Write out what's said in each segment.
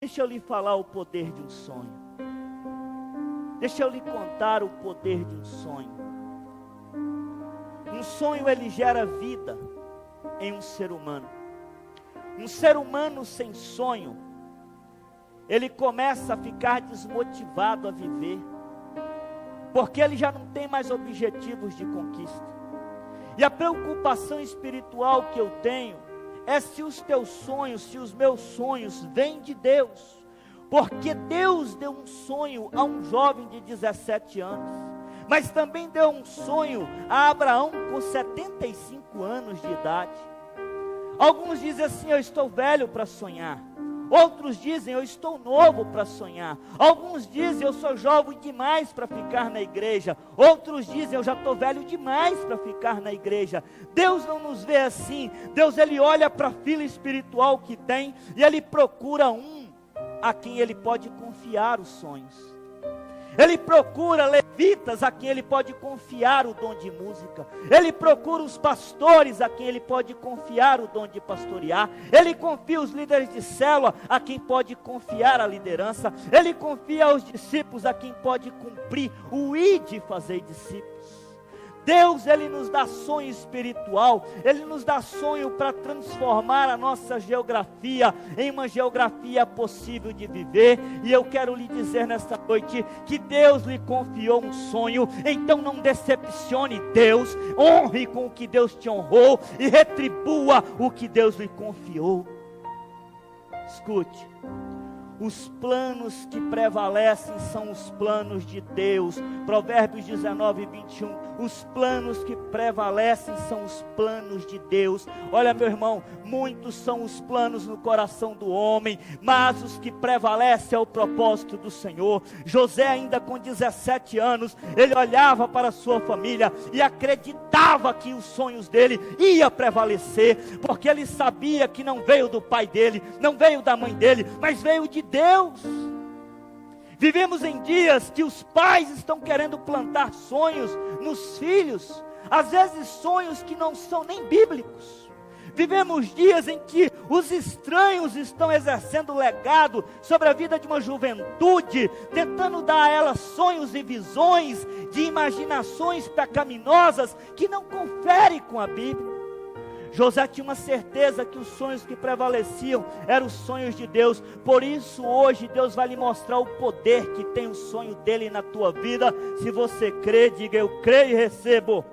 Deixa eu lhe falar o poder de um sonho. Deixa eu lhe contar o poder de um sonho. Um sonho, ele gera vida em um ser humano. Um ser humano sem sonho, ele começa a ficar desmotivado a viver, porque ele já não tem mais objetivos de conquista. E a preocupação espiritual que eu tenho é se os teus sonhos, se os meus sonhos vêm de Deus. Porque Deus deu um sonho a um jovem de 17 anos, mas também deu um sonho a Abraão com 75 anos de idade. Alguns dizem assim: eu estou velho para sonhar. Outros dizem: eu estou novo para sonhar. Alguns dizem: eu sou jovem demais para ficar na igreja. Outros dizem: eu já estou velho demais para ficar na igreja. Deus não nos vê assim. Deus, ele olha para a fila espiritual que tem e ele procura a quem ele pode confiar os sonhos. Ele procura levitas a quem ele pode confiar o dom de música. Ele procura os pastores a quem ele pode confiar o dom de pastorear. Ele confia os líderes de célula a quem pode confiar a liderança. Ele confia aos discípulos a quem pode cumprir o ide fazer discípulos. Deus, ele nos dá sonho espiritual, ele nos dá sonho para transformar a nossa geografia em uma geografia possível de viver. E eu quero lhe dizer nesta noite que Deus lhe confiou um sonho. Então não decepcione Deus, honre com o que Deus te honrou e retribua o que Deus lhe confiou. Escute, os planos que prevalecem são os planos de Deus. Provérbios 19, 21. Os planos que prevalecem são os planos de Deus. Olha, meu irmão, muitos são os planos no coração do homem, mas os que prevalecem é o propósito do Senhor. José, ainda com 17 anos, ele olhava para a sua família e acreditava que os sonhos dele iam prevalecer, porque ele sabia que não veio do pai dele, não veio da mãe dele, mas veio de Deus. Vivemos em dias que os pais estão querendo plantar sonhos nos filhos, às vezes sonhos que não são nem bíblicos. Vivemos dias em que os estranhos estão exercendo legado sobre a vida de uma juventude, tentando dar a ela sonhos e visões de imaginações pecaminosas que não conferem com a Bíblia. José tinha uma certeza que os sonhos que prevaleciam eram os sonhos de Deus. Por isso hoje Deus vai lhe mostrar o poder que tem o sonho dele na tua vida. Se você crê, diga: eu creio e recebo.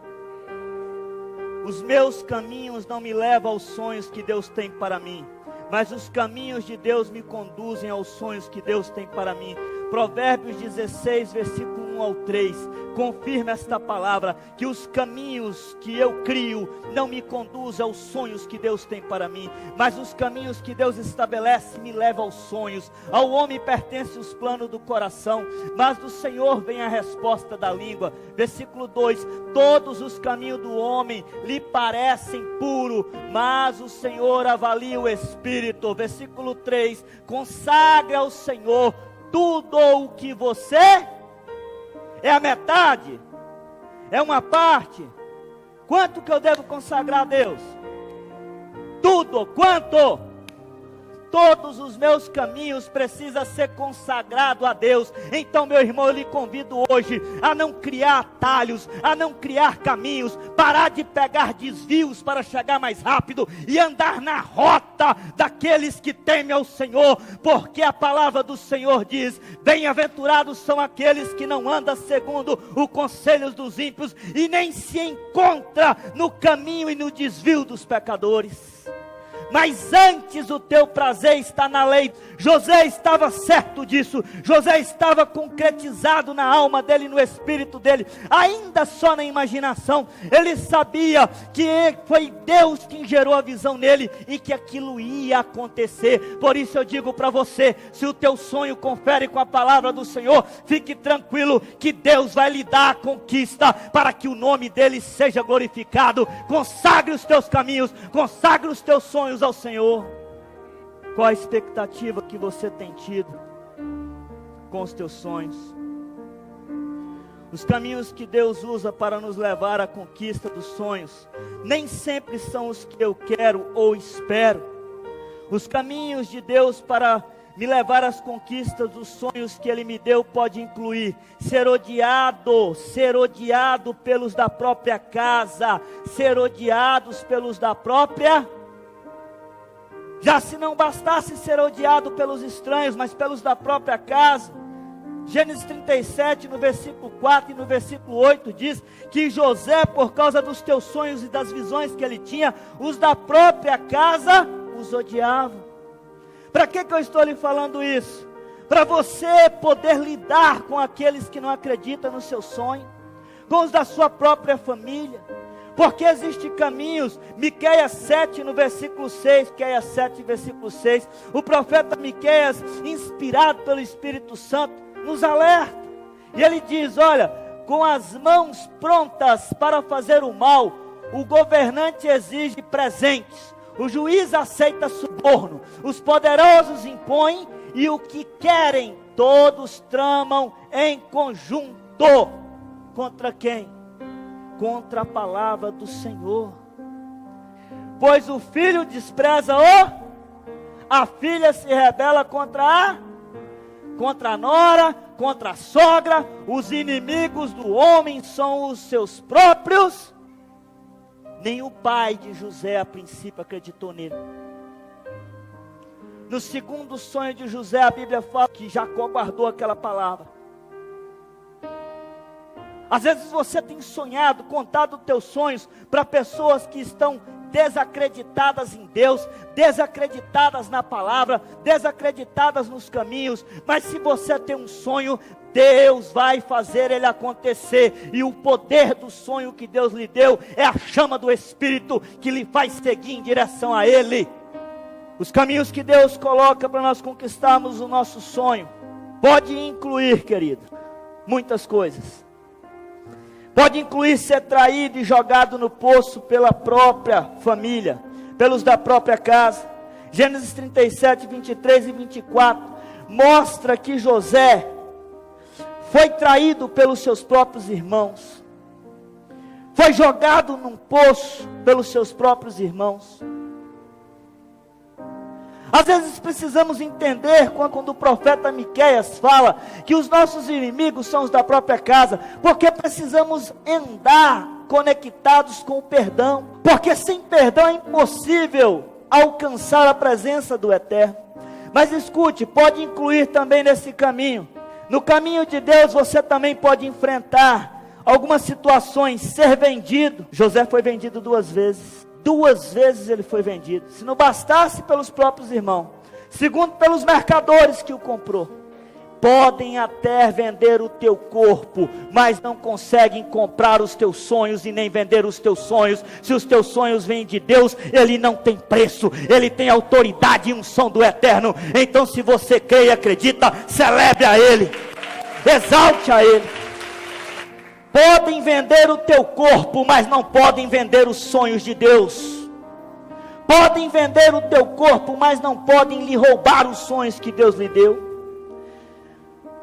Os meus caminhos não me levam aos sonhos que Deus tem para mim, mas os caminhos de Deus me conduzem aos sonhos que Deus tem para mim. Provérbios 16, versículo 1 ao 3, confirma esta palavra, que os caminhos que eu crio não me conduzem aos sonhos que Deus tem para mim, mas os caminhos que Deus estabelece me levam aos sonhos. Ao homem pertencem os planos do coração, mas do Senhor vem a resposta da língua. Versículo 2, todos os caminhos do homem lhe parecem puros, mas o Senhor avalia o espírito. Versículo 3, consagre ao Senhor tudo o que você... É a metade? É uma parte? Quanto que eu devo consagrar a Deus? Tudo. Quanto? Todos os meus caminhos precisam ser consagrados a Deus. Então, meu irmão, eu lhe convido hoje a não criar atalhos, a não criar caminhos, parar de pegar desvios para chegar mais rápido e andar na rota daqueles que temem ao Senhor, porque a palavra do Senhor diz: bem-aventurados são aqueles que não andam segundo o conselho dos ímpios e nem se encontra no caminho e no desvio dos pecadores. Mas antes o teu prazer está na lei. José estava certo disso. José estava concretizado na alma dele, no espírito dele, ainda só na imaginação. Ele sabia que foi Deus quem gerou a visão nele e que aquilo ia acontecer. Por isso eu digo para você: se o teu sonho confere com a palavra do Senhor, fique tranquilo que Deus vai lhe dar a conquista para que o nome dele seja glorificado. Consagre os teus caminhos, consagre os teus sonhos ao Senhor. Qual a expectativa que você tem tido com os teus sonhos? Os caminhos que Deus usa para nos levar à conquista dos sonhos nem sempre são os que eu quero ou espero. Os caminhos de Deus para Me levar às conquistas dos sonhos que Ele me deu pode incluir ser odiado pelos da própria casa, ser odiados pelos da própria. Já se não bastasse ser odiado pelos estranhos, mas pelos da própria casa. Gênesis 37, no versículo 4 e no versículo 8, diz que José, por causa dos teus sonhos e das visões que ele tinha, os da própria casa os odiavam. Para que eu estou lhe falando isso? Para você poder lidar com aqueles que não acreditam no seu sonho, com os da sua própria família, porque existem caminhos. Miqueias 7 no versículo 6, Miqueias 7 versículo 6, o profeta Miqueias, inspirado pelo Espírito Santo, nos alerta, e ele diz: olha, com as mãos prontas para fazer o mal, o governante exige presentes, o juiz aceita suborno, os poderosos impõem, e o que querem, todos tramam em conjunto. Contra quem? Contra a palavra do Senhor. Pois o filho despreza a filha se rebela contra a nora, contra a sogra. Os inimigos do homem são os seus próprios. Nem o pai de José a princípio acreditou nele. No segundo sonho de José, a Bíblia fala que Jacó guardou aquela palavra. Às vezes você tem sonhado, contado teus sonhos para pessoas que estão desacreditadas em Deus, desacreditadas na palavra, desacreditadas nos caminhos. Mas se você tem um sonho, Deus vai fazer ele acontecer, e o poder do sonho que Deus lhe deu é a chama do Espírito que lhe faz seguir em direção a Ele. Os caminhos que Deus coloca para nós conquistarmos o nosso sonho pode incluir, querido, muitas coisas. Pode incluir ser traído e jogado no poço pela própria família, pelos da própria casa. Gênesis 37, 23 e 24 mostra que José foi traído pelos seus próprios irmãos, foi jogado num poço pelos seus próprios irmãos. Às vezes precisamos entender quando o profeta Miqueias fala que os nossos inimigos são os da própria casa, porque precisamos andar conectados com o perdão, porque sem perdão é impossível alcançar a presença do Eterno. Mas escute, pode incluir também nesse caminho. No caminho de Deus você também pode enfrentar algumas situações, ser vendido. José foi vendido 2 vezes. 2 vezes ele foi vendido. Se não bastasse pelos próprios irmãos, segundo pelos mercadores que o comprou. Podem até vender o teu corpo, mas não conseguem comprar os teus sonhos e nem vender os teus sonhos. Se os teus sonhos vêm de Deus, ele não tem preço, ele tem autoridade e unção do Eterno. Então, se você crê e acredita, celebre a Ele, exalte a Ele. Podem vender o teu corpo, mas não podem vender os sonhos de Deus. Podem vender o teu corpo, mas não podem lhe roubar os sonhos que Deus lhe deu.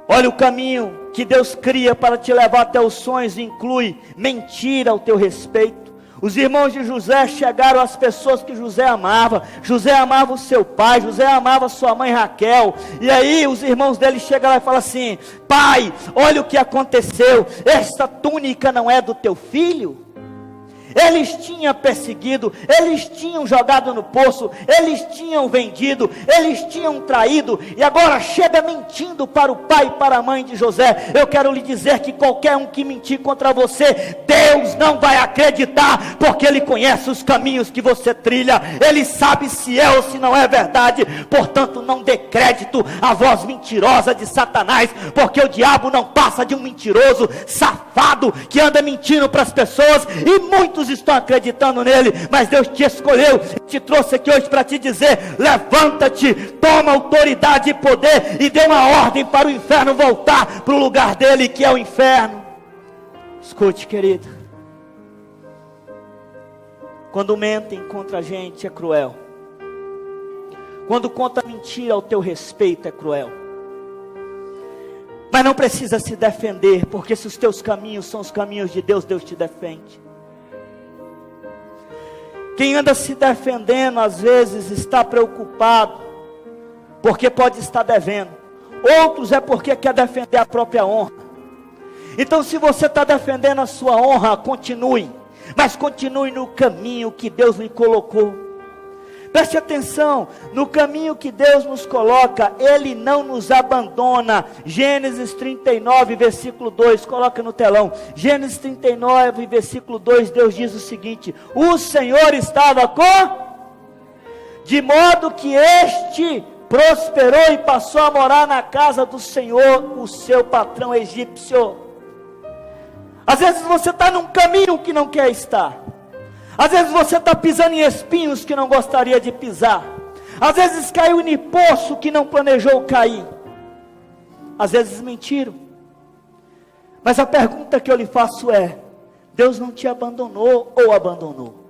Olha, o caminho que Deus cria para te levar até os sonhos inclui mentira ao teu respeito. Os irmãos de José chegaram às pessoas que José amava. José amava o seu pai, José amava sua mãe Raquel. E aí os irmãos dele chegam lá e falam assim: pai, olha o que aconteceu, esta túnica não é do teu filho? Eles tinham perseguido, eles tinham jogado no poço, eles tinham vendido, eles tinham traído, e agora chega mentindo para o pai e para a mãe de José. Eu quero lhe dizer que qualquer um que mentir contra você, Deus não vai acreditar, porque Ele conhece os caminhos que você trilha, Ele sabe se é ou se não é verdade. Portanto, não dê crédito à voz mentirosa de Satanás, porque o diabo não passa de um mentiroso safado que anda mentindo para as pessoas, e muitos estão acreditando nele. Mas Deus te escolheu, te trouxe aqui hoje para te dizer: levanta-te, toma autoridade e poder, e dê uma ordem para o inferno voltar para o lugar dele, que é o inferno. Escute, querido, quando mentem contra a gente é cruel, quando conta mentira ao teu respeito é cruel. Mas não precisa se defender, porque se os teus caminhos são os caminhos de Deus, Deus te defende. Quem anda se defendendo às vezes está preocupado, porque pode estar devendo. Outros é porque quer defender a própria honra. Então, se você está defendendo a sua honra, continue. Mas continue no caminho que Deus lhe colocou. Preste atenção, no caminho que Deus nos coloca, Ele não nos abandona. Gênesis 39, versículo 2, coloca no telão. Gênesis 39, versículo 2, Deus diz o seguinte: o Senhor estava de modo que este prosperou e passou a morar na casa do Senhor, o seu patrão egípcio. Às vezes você está num caminho que não quer estar. Às vezes você está pisando em espinhos que não gostaria de pisar. Às vezes caiu em poço que não planejou cair. Às vezes mentiram. Mas a pergunta que eu lhe faço é: Deus não te abandonou ou abandonou?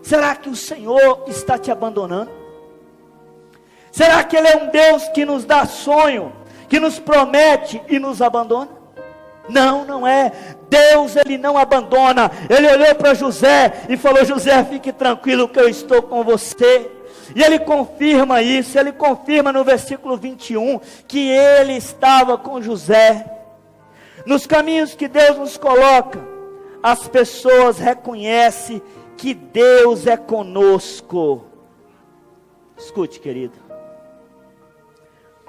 Será que o Senhor está te abandonando? Será que Ele é um Deus que nos dá sonho, que nos promete e nos abandona? Não, não é. Deus, Ele não abandona. Ele olhou para José e falou: José, fique tranquilo que eu estou com você. E Ele confirma isso. Ele confirma no versículo 21 que Ele estava com José. Nos caminhos que Deus nos coloca, as pessoas reconhecem que Deus é conosco. Escute, querido,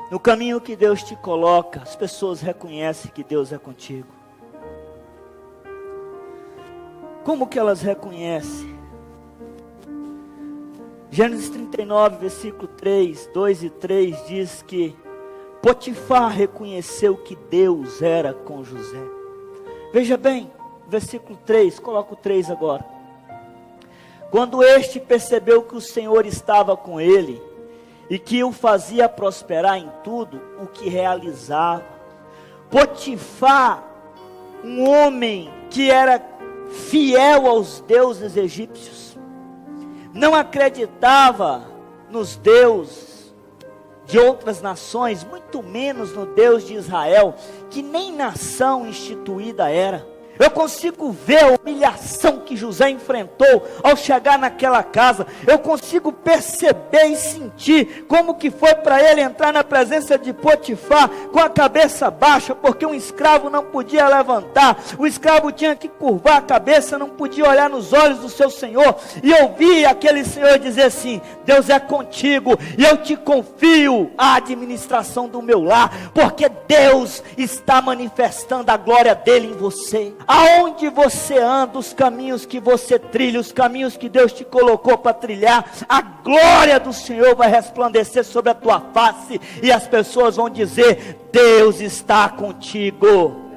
no caminho que Deus te coloca, as pessoas reconhecem que Deus é contigo. Como que elas reconhecem? Gênesis 39, versículo 3, 2 e 3 diz que Potifar reconheceu que Deus era com José. Veja bem, versículo 3, coloca o 3 agora. Quando este percebeu que o Senhor estava com ele, e que o fazia prosperar em tudo o que realizava. Potifar, um homem que era fiel aos deuses egípcios, não acreditava nos deuses de outras nações, muito menos no Deus de Israel, que nem nação instituída era. Eu consigo ver a humilhação que José enfrentou ao chegar naquela casa. Eu consigo perceber e sentir como que foi para ele entrar na presença de Potifar com a cabeça baixa, porque um escravo não podia levantar. O escravo tinha que curvar a cabeça, não podia olhar nos olhos do seu senhor. E ouvir aquele senhor dizer assim: Deus é contigo e eu te confio a administração do meu lar, porque Deus está manifestando a glória dele em você. Aonde você anda, os caminhos que você trilha, os caminhos que Deus te colocou para trilhar, a glória do Senhor vai resplandecer sobre a tua face, e as pessoas vão dizer: Deus está contigo.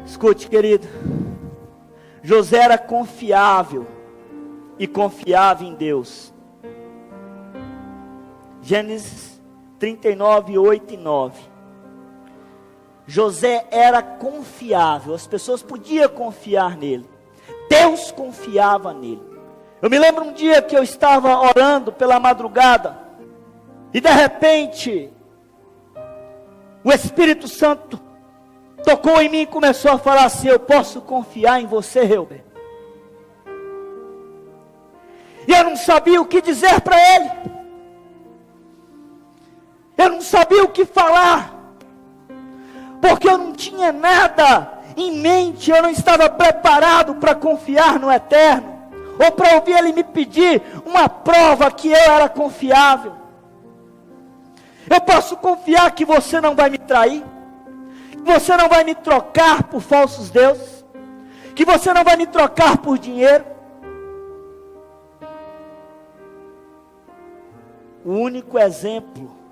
Escute, querido, José era confiável e confiava em Deus. Gênesis 39, 8 e 9. José era confiável, as pessoas podiam confiar nele, Deus confiava nele. Eu me lembro um dia que eu estava orando pela madrugada, e de repente, o Espírito Santo tocou em mim e começou a falar assim: eu posso confiar em você, Reuben? E eu não sabia o que dizer para ele, eu não sabia o que falar, porque eu não tinha nada em mente, eu não estava preparado para confiar no Eterno, ou para ouvir Ele me pedir uma prova que eu era confiável. Eu posso confiar que você não vai me trair, que você não vai me trocar por falsos deuses, que você não vai me trocar por dinheiro. O único exemplo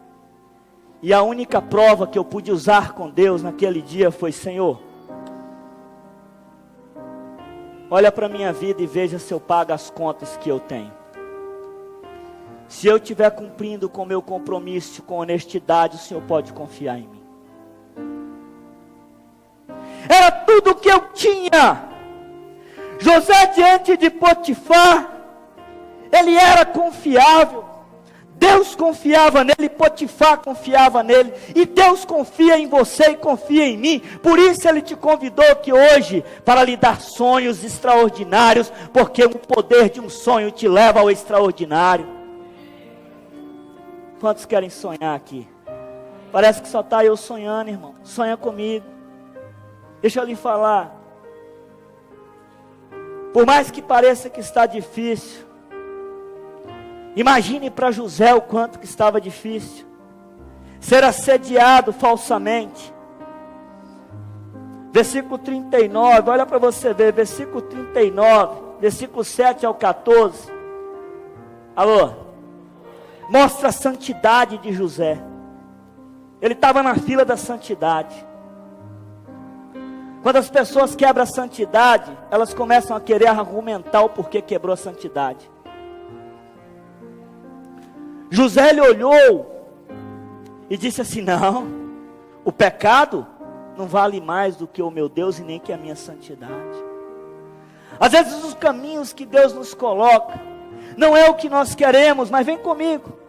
e a única prova que eu pude usar com Deus naquele dia foi: Senhor, olha para a minha vida e veja se eu pago as contas que eu tenho. Se eu estiver cumprindo com o meu compromisso, com honestidade, o Senhor pode confiar em mim. Era tudo o que eu tinha. José, diante de Potifar, ele era confiável. Deus confiava nele, Potifar confiava nele, e Deus confia em você e confia em mim. Por isso Ele te convidou aqui hoje, para lhe dar sonhos extraordinários, porque o poder de um sonho te leva ao extraordinário. Quantos querem sonhar aqui? Parece que só está eu sonhando, irmão. Sonha comigo. Deixa eu lhe falar. Por mais que pareça que está difícil, imagine para José o quanto que estava difícil. Ser assediado falsamente. Versículo 39, olha para você ver, versículo 39, versículo 7 ao 14. Alô? Mostra a santidade de José. Ele estava na fila da santidade. Quando as pessoas quebram a santidade, elas começam a querer argumentar o porquê quebrou a santidade. José, ele olhou e disse assim: não, o pecado não vale mais do que o meu Deus e nem que a minha santidade. Às vezes os caminhos que Deus nos coloca não é o que nós queremos, mas vem comigo.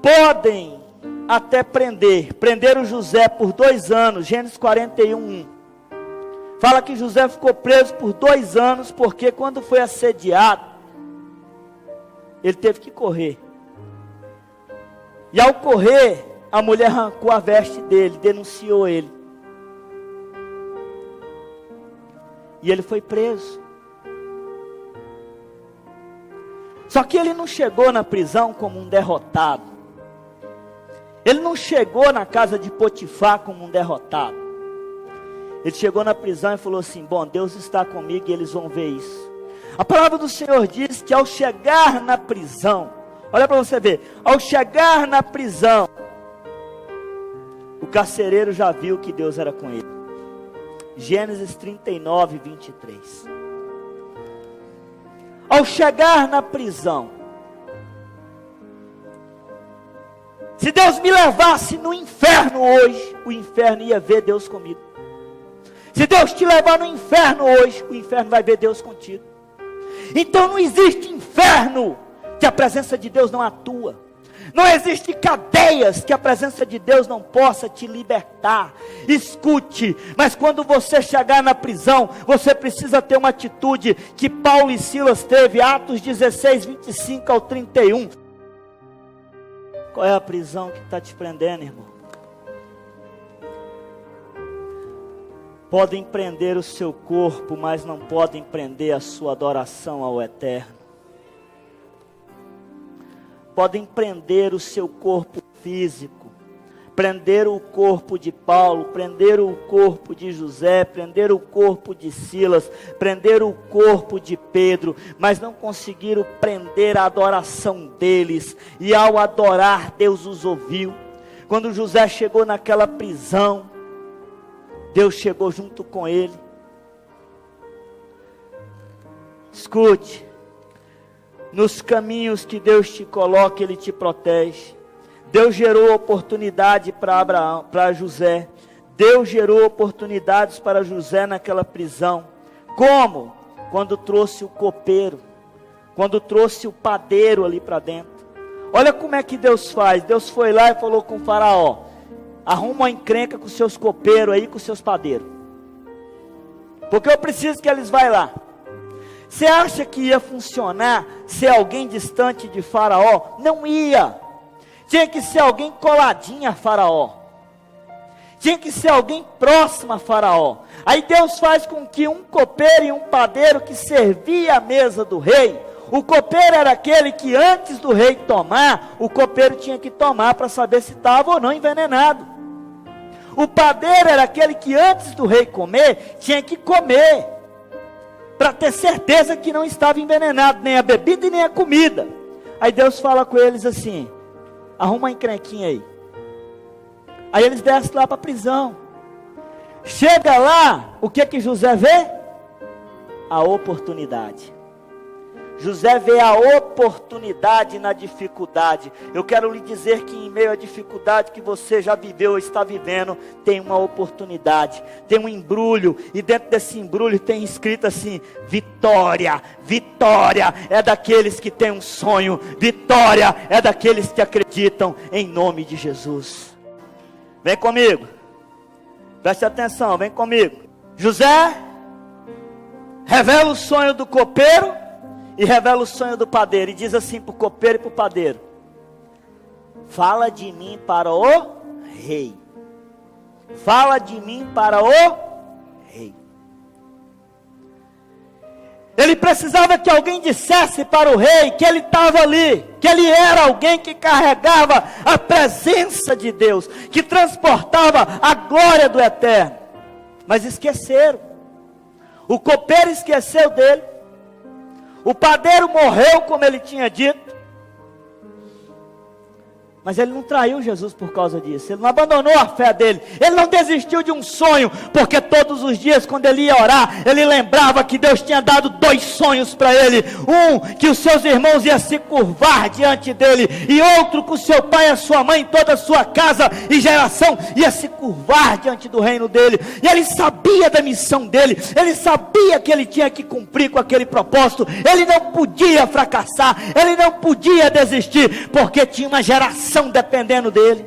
Podem até prenderam José por 2 anos, Gênesis 41:1. Fala que José ficou preso por 2 anos, porque quando foi assediado, ele teve que correr. E ao correr, a mulher arrancou a veste dele, denunciou ele. E ele foi preso. Só que ele não chegou na prisão como um derrotado. Ele não chegou na casa de Potifar como um derrotado. Ele chegou na prisão e falou assim: bom, Deus está comigo e eles vão ver isso. A palavra do Senhor diz que ao chegar na prisão, olha para você ver, ao chegar na prisão, o carcereiro já viu que Deus era com ele. Gênesis 39:23. Ao chegar na prisão, se Deus me levasse no inferno hoje, o inferno ia ver Deus comigo. Se Deus te levar no inferno hoje, o inferno vai ver Deus contigo. Então não existe inferno que a presença de Deus não atua. Não existe cadeias que a presença de Deus não possa te libertar. Escute, mas quando você chegar na prisão, você precisa ter uma atitude que Paulo e Silas teve, Atos 16:25 ao 31. Qual é a prisão que está te prendendo, irmão? Podem prender o seu corpo, mas não podem prender a sua adoração ao Eterno. Podem prender o seu corpo físico, prender o corpo de Paulo, prender o corpo de José, prender o corpo de Silas, prender o corpo de Pedro, mas não conseguiram prender a adoração deles, e ao adorar Deus os ouviu. Quando José chegou naquela prisão, Deus chegou junto com ele. Escute, nos caminhos que Deus te coloca, Ele te protege. Deus gerou oportunidade para José. Deus gerou oportunidades para José naquela prisão. Como? Quando trouxe o copeiro, quando trouxe o padeiro ali para dentro. Olha como é que Deus faz. Deus foi lá e falou com o faraó: arruma uma encrenca com seus copeiros aí, com seus padeiros, porque eu preciso que eles vão lá. Você acha que ia funcionar ser alguém distante de Faraó? Não ia. Tinha que ser alguém coladinho a Faraó. Tinha que ser alguém próximo a Faraó. Aí Deus faz com que um copeiro e um padeiro que servia a mesa do rei. O copeiro era aquele que antes do rei tomar, o copeiro tinha que tomar para saber se estava ou não envenenado. O padeiro era aquele que antes do rei comer, tinha que comer, para ter certeza que não estava envenenado, nem a bebida e nem a comida. Aí Deus fala com eles assim: arruma uma encrenquinha aí. Aí eles descem lá para a prisão. Chega lá, o que José vê? A oportunidade. José vê a oportunidade na dificuldade. Eu quero lhe dizer que em meio à dificuldade que você já viveu ou está vivendo, tem uma oportunidade, tem um embrulho, e dentro desse embrulho tem escrito assim: vitória. Vitória é daqueles que têm um sonho, vitória é daqueles que acreditam, em nome de Jesus. Vem comigo, preste atenção, vem comigo. José revela o sonho do copeiro e revela o sonho do padeiro, e diz assim para o copeiro e para o padeiro: fala de mim para o rei. Fala de mim para o rei. Ele precisava que alguém dissesse para o rei que ele estava ali, que ele era alguém que carregava a presença de Deus, que transportava a glória do Eterno. Mas esqueceram. O copeiro esqueceu dele. O padeiro morreu, como ele tinha dito. Mas ele não traiu Jesus por causa disso. Ele não abandonou a fé dele. Ele não desistiu de um sonho. Porque todos os dias, quando ele ia orar, ele lembrava que Deus tinha dado 2 sonhos para ele. Um, que os seus irmãos iam se curvar diante dele. E outro, que o seu pai, a sua mãe, toda a sua casa e geração ia se curvar diante do reino dele. E ele sabia da missão dele. Ele sabia que ele tinha que cumprir com aquele propósito. Ele não podia fracassar. Ele não podia desistir. Porque tinha uma geração dependendo dele.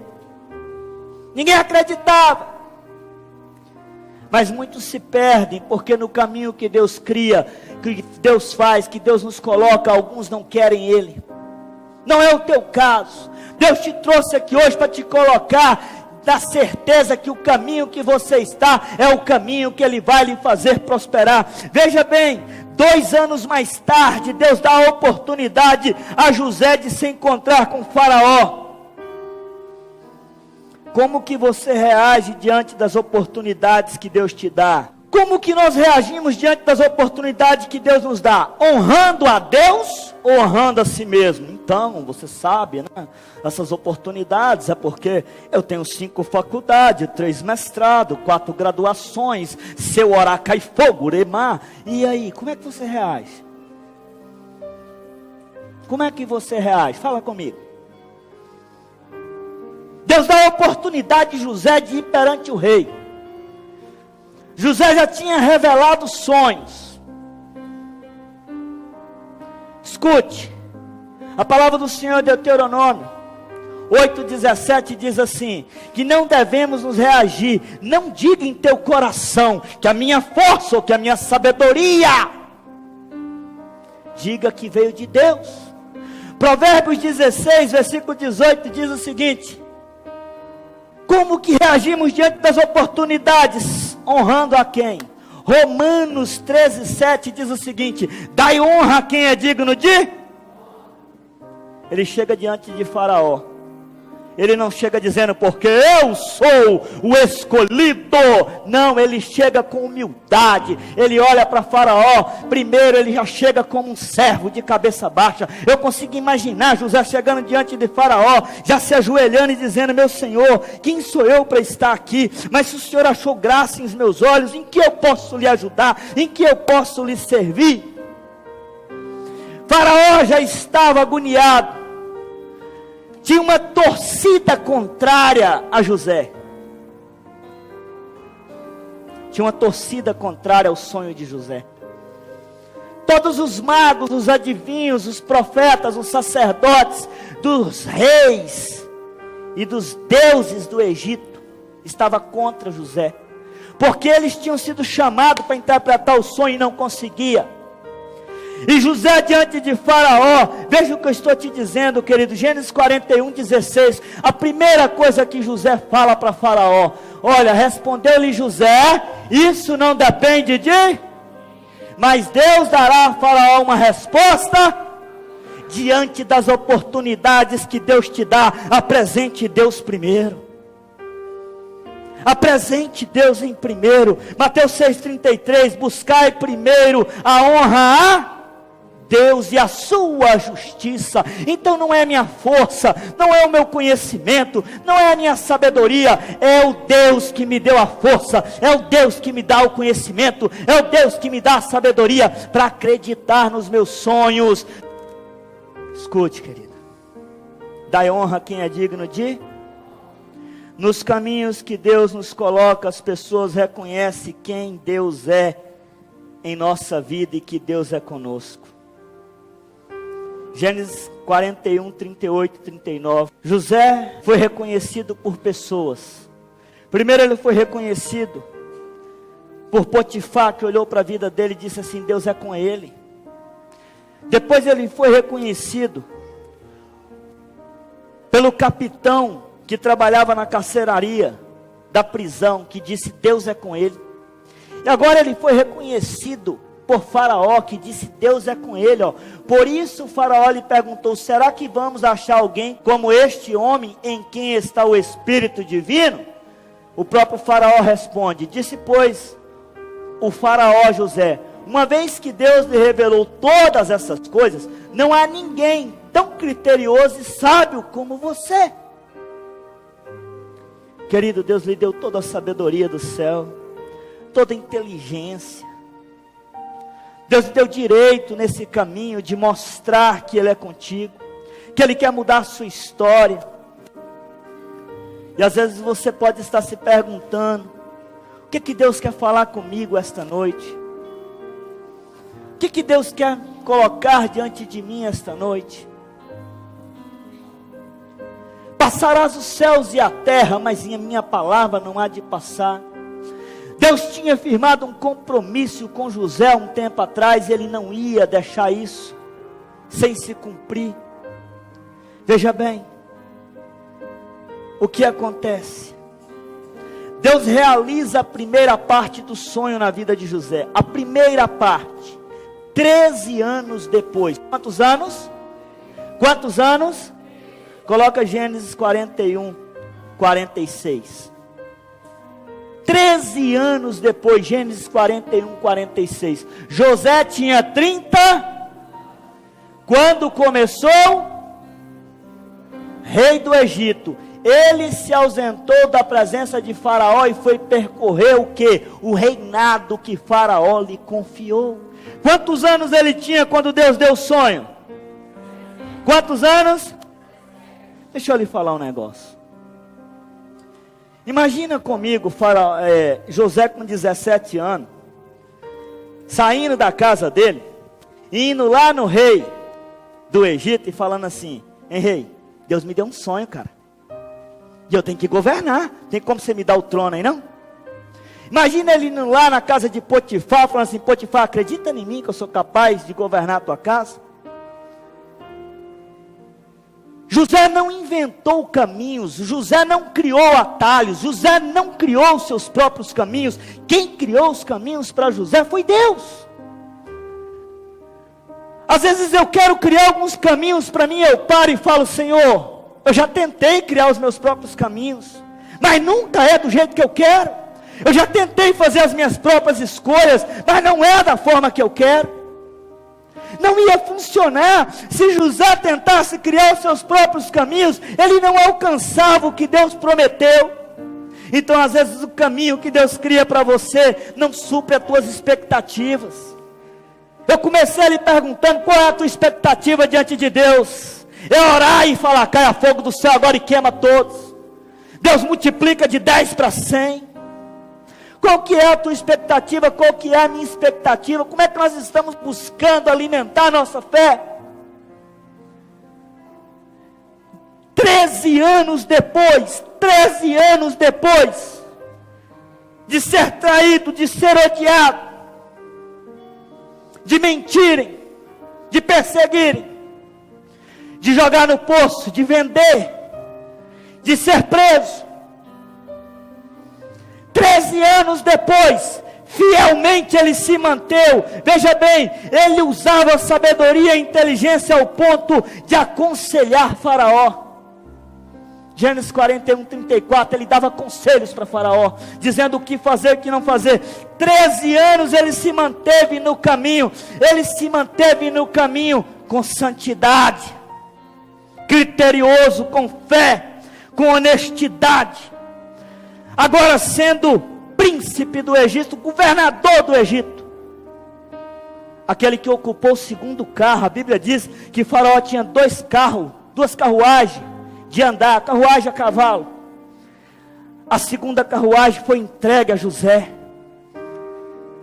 Ninguém acreditava. Mas muitos se perdem, porque no caminho que Deus cria, que Deus faz, que Deus nos coloca, alguns não querem Ele. Não é o teu caso. Deus te trouxe aqui hoje para te colocar na certeza que o caminho que você está é o caminho que Ele vai lhe fazer prosperar. Veja bem, 2 anos mais tarde, Deus dá a oportunidade a José de se encontrar com Faraó. Como que você reage diante das oportunidades que Deus te dá? Como que nós reagimos diante das oportunidades que Deus nos dá? Honrando a Deus ou honrando a si mesmo? Então, você sabe, né? Essas oportunidades é porque eu tenho 5 faculdades, 3 mestrados, 4 graduações. Se eu orar, cai fogo, remar. E aí, como é que você reage? Como é que você reage? Fala comigo. Deus dá a oportunidade de José de ir perante o rei. José já tinha revelado sonhos. Escute, a palavra do Senhor, Deuteronômio 8,17 diz assim, que não devemos nos reagir. Não diga em teu coração que a minha força ou que a minha sabedoria. Diga que veio de Deus. Provérbios 16, versículo 18 diz o seguinte: como que reagimos diante das oportunidades? Honrando a quem? Romanos 13,7 diz o seguinte: dai honra a quem é digno de. Ele chega diante de Faraó. Ele não chega dizendo, porque eu sou o escolhido. Não, ele chega com humildade. Ele olha para Faraó. Primeiro ele já chega como um servo de cabeça baixa. Eu consigo imaginar José chegando diante de Faraó, já se ajoelhando e dizendo: meu Senhor, quem sou eu para estar aqui? Mas se o Senhor achou graça em meus olhos, em que eu posso lhe ajudar? Em que eu posso lhe servir? Faraó já estava agoniado. Tinha uma torcida contrária a José. Tinha uma torcida contrária ao sonho de José. Todos os magos, os adivinhos, os profetas, os sacerdotes, dos reis e dos deuses do Egito estavam contra José. Porque eles tinham sido chamados para interpretar o sonho e não conseguia. E José diante de Faraó, veja o que eu estou te dizendo, querido. Gênesis 41:16, a primeira coisa que José fala para Faraó: olha, respondeu-lhe José, isso não depende de, mas Deus dará a Faraó uma resposta. Diante das oportunidades que Deus te dá, apresente Deus primeiro. Apresente Deus em primeiro. Mateus 6,33, buscai primeiro a honra a Deus e a sua justiça. Então não é a minha força, não é o meu conhecimento, não é a minha sabedoria, é o Deus que me deu a força, é o Deus que me dá o conhecimento, é o Deus que me dá a sabedoria para acreditar nos meus sonhos. Escute, querido, dai honra a quem é digno de. Nos caminhos que Deus nos coloca, as pessoas reconhecem quem Deus é em nossa vida e que Deus é conosco. Gênesis 41, 38, 39. José foi reconhecido por pessoas. Primeiro ele foi reconhecido por Potifar, que olhou para a vida dele e disse assim: Deus é com ele. Depois ele foi reconhecido pelo capitão que trabalhava na carceraria da prisão, que disse: Deus é com ele. E agora ele foi reconhecido por Faraó, que disse: Deus é com ele. Por isso o Faraó lhe perguntou: será que vamos achar alguém como este homem em quem está o Espírito Divino? O próprio Faraó responde: disse pois o Faraó a José: uma vez que Deus lhe revelou todas essas coisas, não há ninguém tão criterioso e sábio como você. Querido, Deus lhe deu toda a sabedoria do céu, toda a inteligência. Deus lhe deu direito nesse caminho de mostrar que Ele é contigo, que Ele quer mudar a sua história. E às vezes você pode estar se perguntando: o que Deus quer falar comigo esta noite? O que Deus quer colocar diante de mim esta noite? Passarás os céus e a terra, mas em minha palavra não há de passar. Deus tinha firmado um compromisso com José um tempo atrás, e ele não ia deixar isso sem se cumprir. Veja bem, o que acontece? Deus realiza a primeira parte do sonho na vida de José. A primeira parte, 13 anos depois. Quantos anos? Quantos anos? Coloca Gênesis 41, 46. 13 anos depois, Gênesis 41, 46. José tinha 30. Quando começou, rei do Egito. Ele se ausentou da presença de Faraó e foi percorrer o que? O reinado que Faraó lhe confiou. Quantos anos ele tinha quando Deus deu o sonho? Quantos anos? Deixa eu lhe falar um negócio. Imagina comigo José com 17 anos, saindo da casa dele, indo lá no rei do Egito e falando assim: hein, rei, Deus me deu um sonho, cara, e eu tenho que governar. Tem como você me dar o trono aí, não? Imagina ele indo lá na casa de Potifar, falando assim: Potifar, acredita em mim que eu sou capaz de governar a tua casa? José não inventou caminhos, José não criou atalhos, José não criou os seus próprios caminhos. Quem criou os caminhos para José foi Deus. Às vezes eu quero criar alguns caminhos para mim, eu paro e falo: Senhor, eu já tentei criar os meus próprios caminhos, mas nunca é do jeito que eu quero. Eu já tentei fazer as minhas próprias escolhas, mas não é da forma que eu quero. Não ia funcionar. Se José tentasse criar os seus próprios caminhos, ele não alcançava o que Deus prometeu. Então às vezes o caminho que Deus cria para você não supre as tuas expectativas. Eu comecei lhe perguntando: qual é a tua expectativa diante de Deus? É orar e falar: caia fogo do céu agora e queima todos. Deus multiplica de 10 para 100. Qual que é a tua expectativa? Qual que é a minha expectativa? Como é que nós estamos buscando alimentar a nossa fé? 13 anos depois de ser traído, de ser odiado, de mentirem, de perseguirem, de jogar no poço, de vender, de ser preso, 13 anos depois, fielmente ele se manteve. Veja bem, ele usava sabedoria e inteligência ao ponto de aconselhar Faraó. Gênesis 41, 34, ele dava conselhos para Faraó, dizendo o que fazer e o que não fazer. 13 anos ele se manteve no caminho, com santidade, criterioso, com fé, com honestidade. Agora sendo príncipe do Egito, governador do Egito, aquele que ocupou o segundo carro. A Bíblia diz que Faraó tinha duas carruagens de andar, carruagem a cavalo. A segunda carruagem foi entregue a José.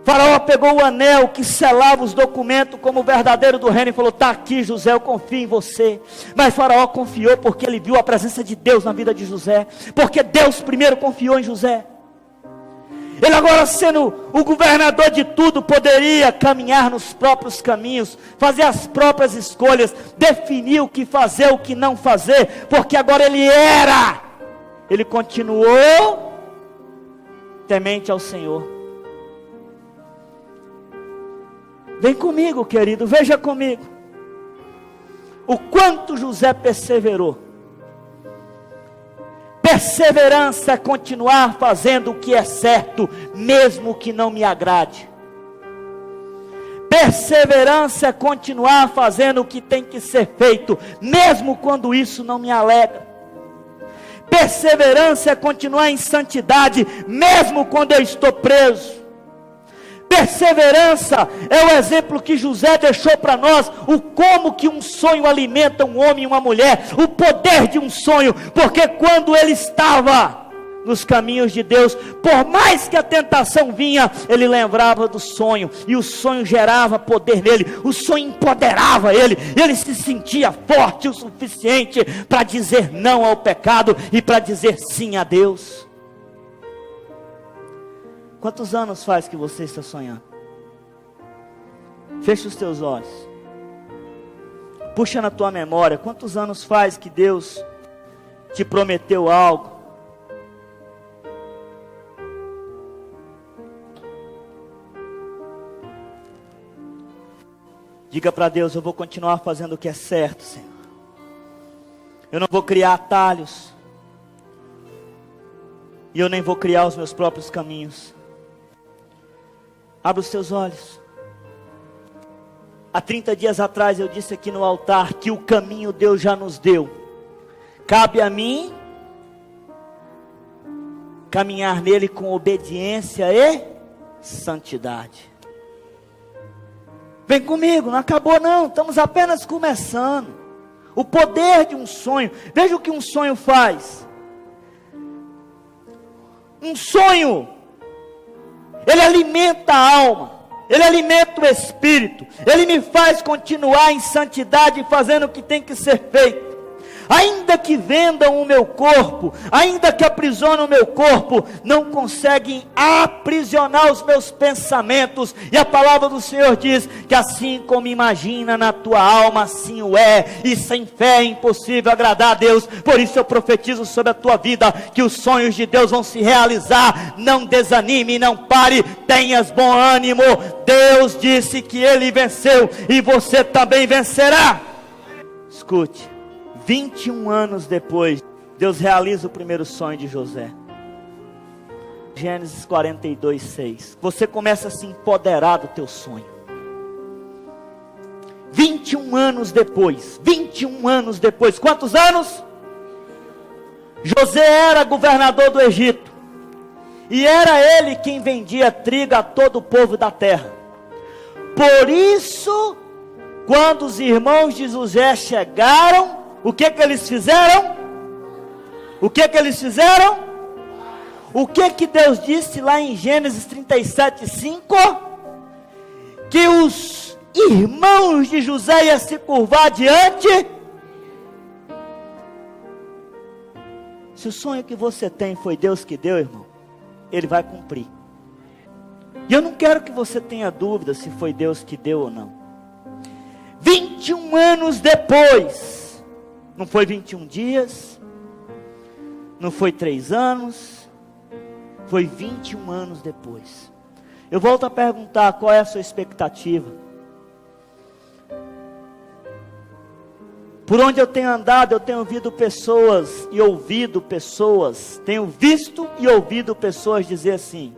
Faraó pegou o anel que selava os documentos como verdadeiro do reino e falou: está aqui, José, eu confio em você. Mas Faraó confiou porque ele viu a presença de Deus na vida de José, porque Deus primeiro confiou em José. Ele agora, sendo o governador de tudo, poderia caminhar nos próprios caminhos, fazer as próprias escolhas, definir o que fazer, o que não fazer, porque agora ele continuou temente ao Senhor. Vem comigo, querido, veja comigo o quanto José perseverou. Perseverança é continuar fazendo o que é certo, mesmo que não me agrade. Perseverança é continuar fazendo o que tem que ser feito, mesmo quando isso não me alegra. Perseverança é continuar em santidade, mesmo quando eu estou preso. Perseverança é o exemplo que José deixou para nós, o como que um sonho alimenta um homem e uma mulher, o poder de um sonho, porque quando ele estava nos caminhos de Deus, por mais que a tentação vinha, ele lembrava do sonho, e o sonho gerava poder nele, o sonho empoderava ele, ele se sentia forte o suficiente para dizer não ao pecado, e para dizer sim a Deus. Quantos anos faz que você está sonhando? Fecha os teus olhos. Puxa na tua memória. Quantos anos faz que Deus te prometeu algo? Diga para Deus: eu vou continuar fazendo o que é certo, Senhor. Eu não vou criar atalhos. E eu nem vou criar os meus próprios caminhos. Abra os teus olhos. Há 30 dias atrás eu disse aqui no altar que o caminho Deus já nos deu. Cabe a mim caminhar nele com obediência e santidade. Vem comigo, não acabou não, estamos apenas começando. O poder de um sonho. Veja o que um sonho faz. Um sonho, ele alimenta a alma, ele alimenta o espírito, ele me faz continuar em santidade, fazendo o que tem que ser feito. Ainda que vendam o meu corpo, ainda que aprisionem o meu corpo, não conseguem aprisionar os meus pensamentos. E a palavra do Senhor diz que assim como imagina na tua alma, assim o é, e sem fé é impossível agradar a Deus. Por isso eu profetizo sobre a tua vida, que os sonhos de Deus vão se realizar. Não desanime, não pare, tenhas bom ânimo. Deus disse que Ele venceu, e você também vencerá. Escute. 21 anos depois, Deus realiza o primeiro sonho de José. Gênesis 42, 6. Você começa a se empoderar do teu sonho. 21 anos depois. 21 anos depois. Quantos anos? José era governador do Egito. E era ele quem vendia trigo a todo o povo da terra. Por isso, quando os irmãos de José chegaram, o que eles fizeram? O que eles fizeram? O que Deus disse lá em Gênesis 37, 5? Que os irmãos de José iam se curvar diante. Se o sonho que você tem foi Deus que deu, irmão, Ele vai cumprir. E eu não quero que você tenha dúvida se foi Deus que deu ou não. 21 anos depois, não foi 21 dias, não foi 3 anos, foi 21 anos depois. Eu volto a perguntar: qual é a sua expectativa? Por onde eu tenho andado, eu tenho ouvido pessoas e ouvido pessoas, tenho visto e ouvido pessoas dizer assim: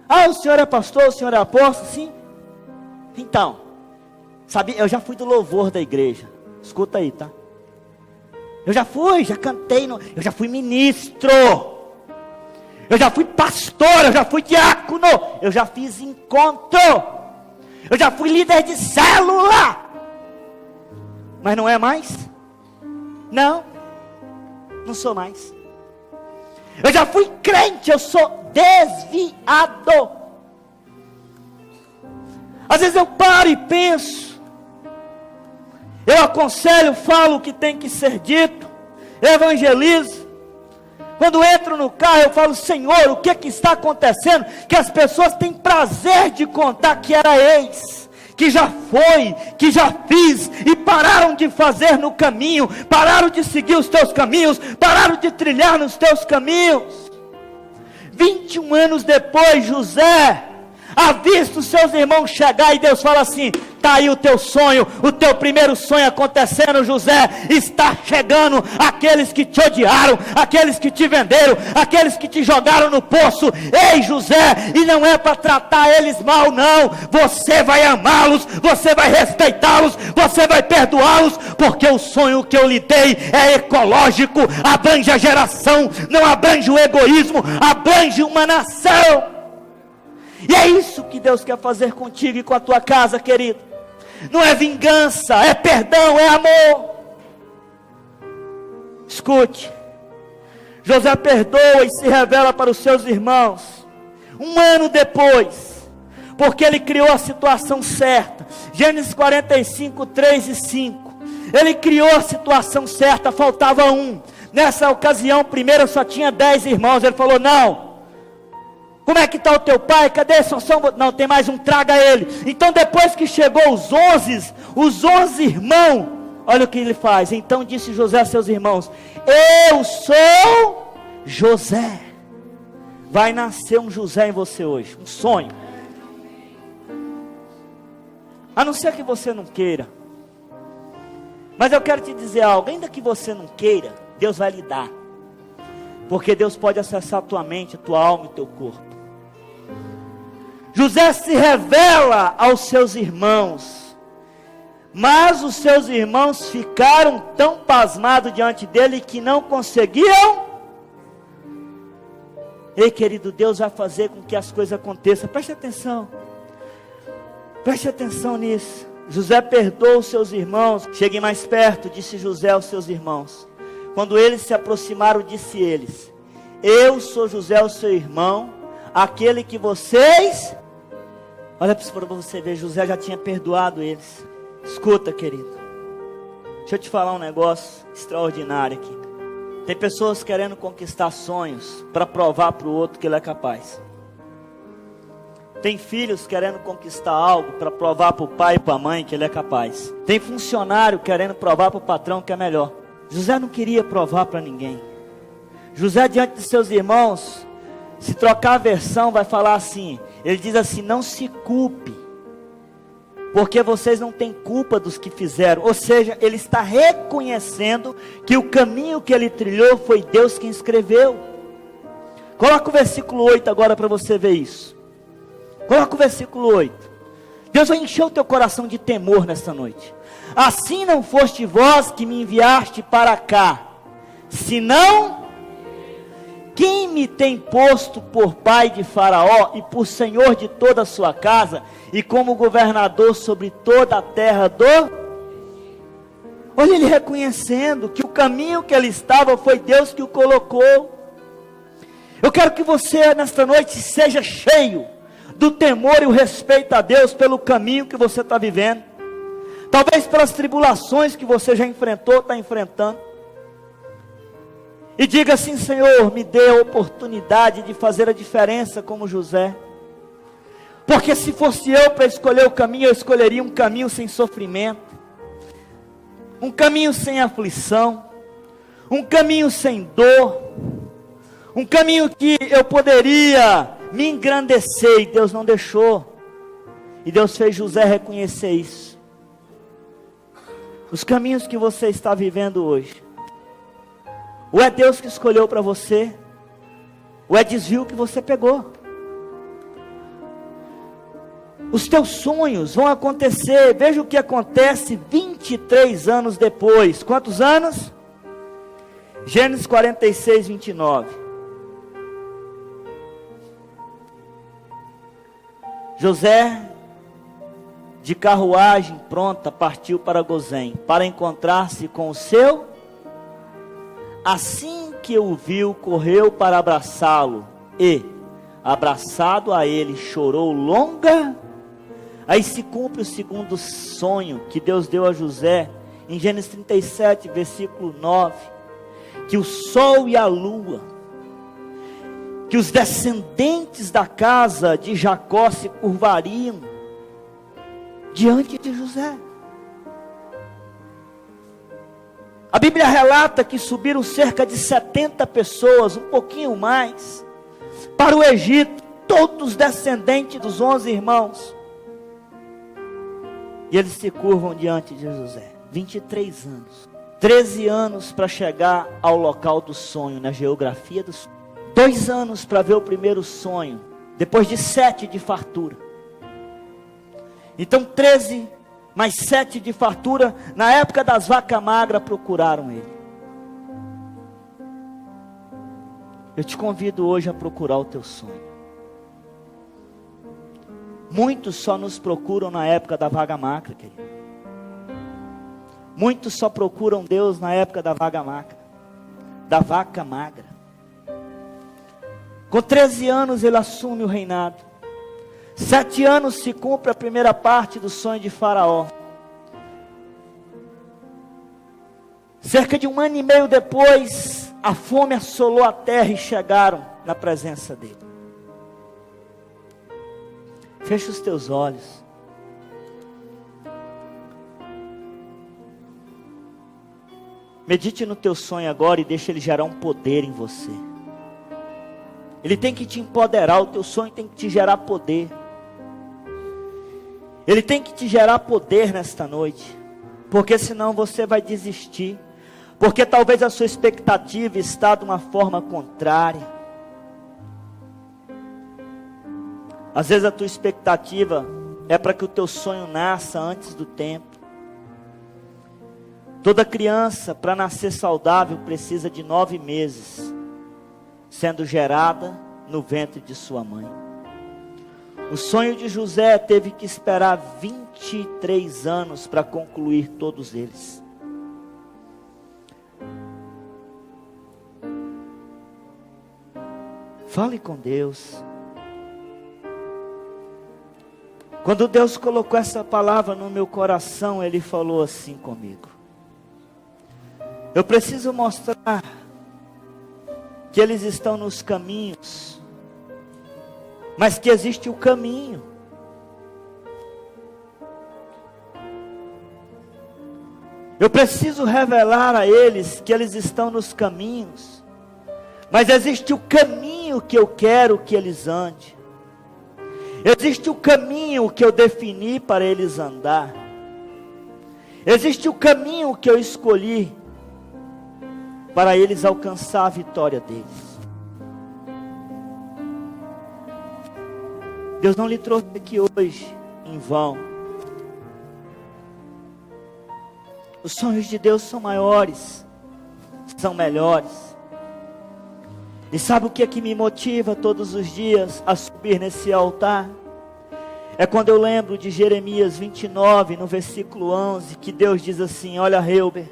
ah, o senhor é pastor, o senhor é apóstolo? Sim. Então, sabe, eu já fui do louvor da igreja. Escuta aí, tá? Eu já fui, já cantei, eu já fui ministro, eu já fui pastor, eu já fui diácono, eu já fiz encontro, eu já fui líder de célula. Mas não é mais? Não sou mais. Eu já fui crente, eu sou desviado. Às vezes eu paro e penso, eu aconselho, falo o que tem que ser dito, evangelizo, Quando entro no carro, eu falo: Senhor, o que está acontecendo? Que as pessoas têm prazer de contar que era ex, que já foi, que já fiz, e pararam de fazer no caminho, pararam de seguir os teus caminhos, pararam de trilhar nos teus caminhos. 21 anos depois, José avista os seus irmãos chegar, e Deus fala assim: está aí o teu sonho, o teu primeiro sonho acontecendo, José. Está chegando aqueles que te odiaram, aqueles que te venderam, aqueles que te jogaram no poço. Ei, José, e não é para tratar eles mal, não. Você vai amá-los, você vai respeitá-los, você vai perdoá-los, porque o sonho que eu lhe dei é ecológico, abrange a geração, não abrange o egoísmo, abrange uma nação. E é isso que Deus quer fazer contigo e com a tua casa, querido. Não é vingança, é perdão, é amor. Escute, José perdoa e se revela para os seus irmãos 1 ano depois, porque ele criou a situação certa. Gênesis 45, 3 e 5. Ele criou a situação certa, faltava um. Nessa ocasião, primeiro só tinha 10 irmãos. Ele falou: não, como é que está o teu pai? Cadê? Não, tem mais um, traga ele. Então depois que chegou os 11 irmãos, olha o que ele faz. Então disse José a seus irmãos: eu sou José. Vai nascer um José em você hoje, um sonho. A não ser que você não queira. Mas eu quero te dizer algo: ainda que você não queira, Deus vai lhe dar. Porque Deus pode acessar a tua mente, a tua alma e o teu corpo. José se revela aos seus irmãos, mas os seus irmãos ficaram tão pasmados diante dele que não conseguiam. Ei, querido, Deus vai fazer com que as coisas aconteçam. Preste atenção nisso. José perdoou os seus irmãos. Cheguem mais perto, disse José aos seus irmãos. Quando eles se aproximaram, disse eles: eu sou José, o seu irmão, aquele que vocês... Olha para você ver, José já tinha perdoado eles. Escuta, querido, deixa eu te falar um negócio extraordinário aqui. Tem pessoas querendo conquistar sonhos para provar para o outro que ele é capaz. Tem filhos querendo conquistar algo para provar para o pai e para a mãe que ele é capaz. Tem funcionário querendo provar para o patrão que é melhor. José não queria provar para ninguém. José, diante de seus irmãos, se trocar a versão, vai falar assim. Ele diz assim: não se culpe, porque vocês não têm culpa dos que fizeram. Ou seja, ele está reconhecendo que o caminho que ele trilhou foi Deus quem escreveu. Coloca o versículo 8 agora para você ver isso. Coloca o versículo 8. Deus vai encher o teu coração de temor nesta noite. Assim não foste vós que me enviaste para cá, senão quem me tem posto por pai de Faraó e por senhor de toda a sua casa e como governador sobre toda a terra do... Olha ele reconhecendo que o caminho que ele estava foi Deus que o colocou. Eu quero que você nesta noite seja cheio do temor e o respeito a Deus pelo caminho que você está vivendo. Talvez pelas tribulações que você já enfrentou, está enfrentando. E diga assim: Senhor, me dê a oportunidade de fazer a diferença como José. Porque se fosse eu para escolher o caminho, eu escolheria um caminho sem sofrimento, um caminho sem aflição, um caminho sem dor, um caminho que eu poderia me engrandecer, e Deus não deixou. E Deus fez José reconhecer isso. Os caminhos que você está vivendo hoje, ou é Deus que escolheu para você, ou é desvio que você pegou. Os teus sonhos vão acontecer. Veja o que acontece 23 anos depois. Quantos anos? Gênesis 46, 29. José, de carruagem pronta, partiu para Gozém, para encontrar-se com o seu. Assim que o viu, correu para abraçá-lo, e, abraçado a ele, chorou longa. Aí se cumpre o segundo sonho que Deus deu a José, em Gênesis 37, versículo 9, que o sol e a lua que os descendentes da casa de Jacó se curvariam diante de José. A Bíblia relata que subiram cerca de 70 pessoas, um pouquinho mais, para o Egito, todos descendentes dos 11 irmãos. E eles se curvam diante de José. 23 anos. 13 anos para chegar ao local do sonho, na geografia do sonho. 2 anos para ver o primeiro sonho, depois de 7 de fartura. Então 13 mais 7 de fartura, na época das vacas magras procuraram ele. Eu te convido hoje a procurar o teu sonho. Muitos só nos procuram na época da vaga magra, querido. Muitos só procuram Deus na época da vaga magra, da vaca magra. Com 13 anos ele assume o reinado. 7 anos se cumpre a primeira parte do sonho de Faraó. Cerca de 1 ano e meio depois, a fome assolou a terra e chegaram na presença dele. Fecha os teus olhos. Medite no teu sonho agora e deixa ele gerar um poder em você. Ele tem que te empoderar, o teu sonho tem que te gerar poder. Ele tem que te gerar poder nesta noite, porque senão você vai desistir, porque talvez a sua expectativa está de uma forma contrária. Às vezes a tua expectativa é para que o teu sonho nasça antes do tempo. Toda criança, para nascer saudável, precisa de 9 meses, sendo gerada no ventre de sua mãe. O sonho de José teve que esperar 23 anos para concluir todos eles. Fale com Deus. Quando Deus colocou essa palavra no meu coração, Ele falou assim comigo: eu preciso mostrar que eles estão nos caminhos, mas que existe o caminho. Eu preciso revelar a eles que eles estão nos caminhos, mas existe o caminho que eu quero que eles andem. Existe o caminho que eu defini para eles andar. Existe o caminho que eu escolhi para eles alcançar a vitória deles. Deus não lhe trouxe aqui hoje em vão. Os sonhos de Deus são maiores, são melhores. E sabe o que é que me motiva todos os dias a subir nesse altar? É quando eu lembro de Jeremias 29, no versículo 11, que Deus diz assim: olha, Reuben,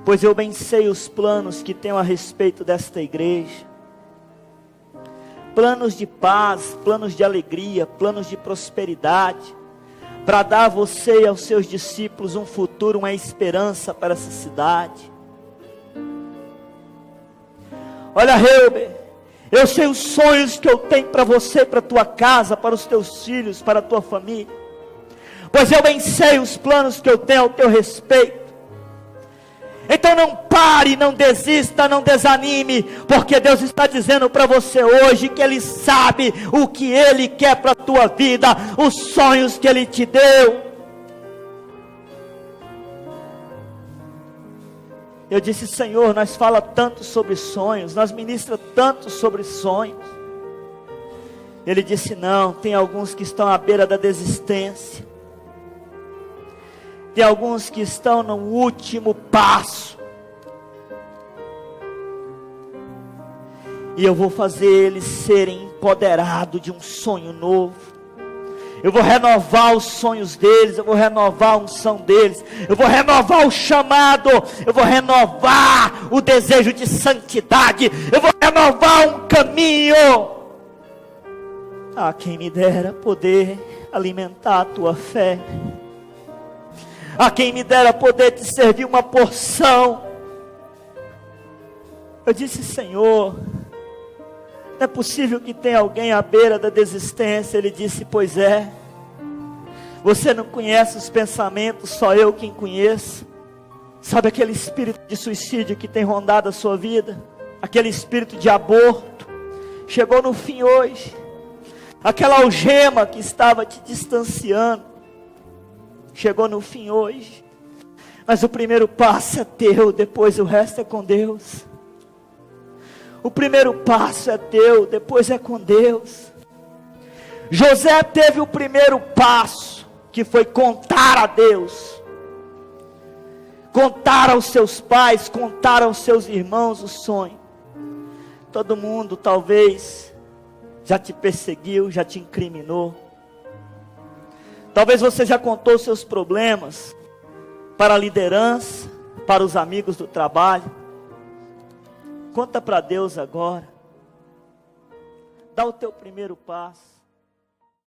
pois eu bem sei os planos que tenho a respeito desta igreja. Planos de paz, planos de alegria, planos de prosperidade, para dar a você e aos seus discípulos um futuro, uma esperança para essa cidade. Olha, Reuben, eu sei os sonhos que eu tenho para você, para a tua casa, para os teus filhos, para a tua família. Pois eu bem sei os planos que eu tenho ao teu respeito. Então não pare, não desista, não desanime, porque Deus está dizendo para você hoje que Ele sabe o que Ele quer para a tua vida, os sonhos que Ele te deu. Eu disse: Senhor, nós fala tanto sobre sonhos, nós ministra tanto sobre sonhos. Ele disse: não, tem alguns que estão à beira da desistência. Tem alguns que estão no último passo. E eu vou fazer eles serem empoderados de um sonho novo. Eu vou renovar os sonhos deles, eu vou renovar a unção deles, eu vou renovar o chamado, eu vou renovar o desejo de santidade, eu vou renovar um caminho. Ah, quem me dera poder alimentar a tua fé. A quem me dera poder te servir uma porção. Eu disse: Senhor, Não é possível que tenha alguém à beira da desistência. Ele disse: pois é. Você não conhece os pensamentos, só eu quem conheço. Sabe aquele espírito de suicídio que tem rondado a sua vida? Aquele espírito de aborto, chegou no fim hoje. Aquela algema que estava te distanciando, chegou no fim hoje. Mas o primeiro passo é teu, depois o resto é com Deus. O primeiro passo é teu, depois é com Deus. José teve o primeiro passo, que foi contar a Deus. Contar aos seus pais, contar aos seus irmãos o sonho. Todo mundo talvez já te perseguiu, já te incriminou. Talvez você já contou seus problemas para a liderança, para os amigos do trabalho. Conta para Deus agora. Dá o teu primeiro passo.